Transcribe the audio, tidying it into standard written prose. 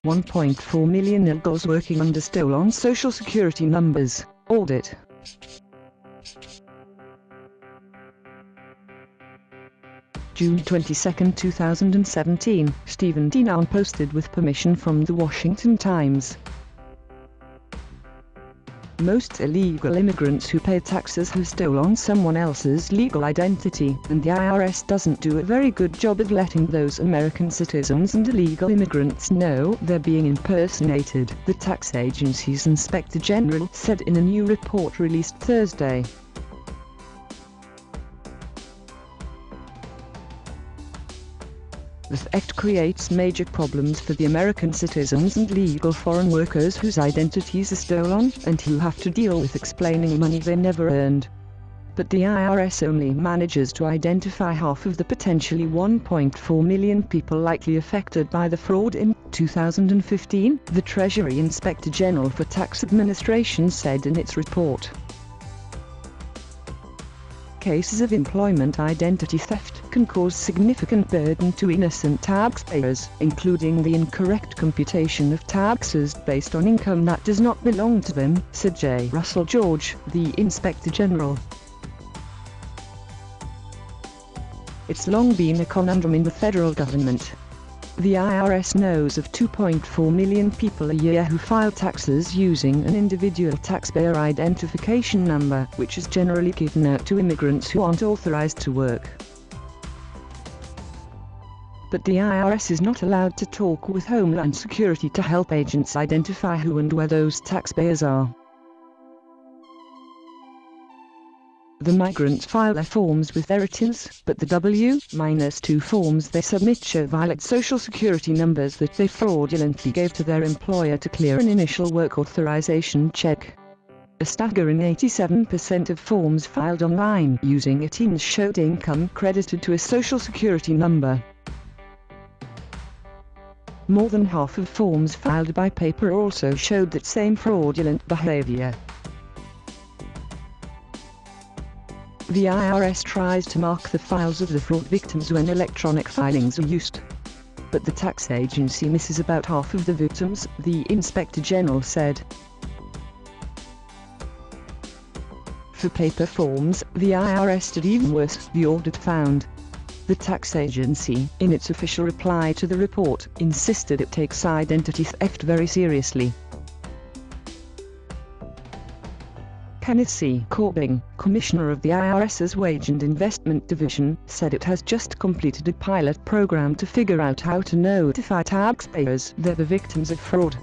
1.4 million illegals working under stolen social security numbers. Audit. June 22, 2017, Stephen Dinan posted with permission from The Washington Times. Most illegal immigrants who pay taxes have stolen someone else's legal identity, and the IRS doesn't do a very good job of letting those American citizens and illegal immigrants know they're being impersonated, the tax agency's Inspector General said in a new report released Thursday. The theft creates major problems for the American citizens and legal foreign workers whose identities are stolen, and who have to deal with explaining money they never earned. But the IRS only manages to identify half of the potentially 1.4 million people likely affected by the fraud in 2015, the Treasury Inspector General for Tax Administration said in its report. Cases of employment identity theft can cause significant burden to innocent taxpayers, including the incorrect computation of taxes based on income that does not belong to them, said J. Russell George, the Inspector General. It's long been a conundrum in the federal government. The IRS knows of 2.4 million people a year who file taxes using an individual taxpayer identification number, which is generally given out to immigrants who aren't authorized to work. But the IRS is not allowed to talk with Homeland Security to help agents identify who and where those taxpayers are. The migrants file their forms with their returns, but the W-2 forms they submit show valid social security numbers that they fraudulently gave to their employer to clear an initial work authorization check. A staggering 87% of forms filed online using returns showed income credited to a social security number. More than half of forms filed by paper also showed that same fraudulent behavior. The IRS tries to mark the files of the fraud victims when electronic filings are used. But the tax agency misses about half of the victims, the Inspector General said. For paper forms, the IRS did even worse, the audit found. The tax agency, in its official reply to the report, insisted it takes identity theft very seriously. Kenneth C. Corbing, Commissioner of the IRS's Wage and Investment Division, said it has just completed a pilot program to figure out how to notify taxpayers they're the victims of fraud.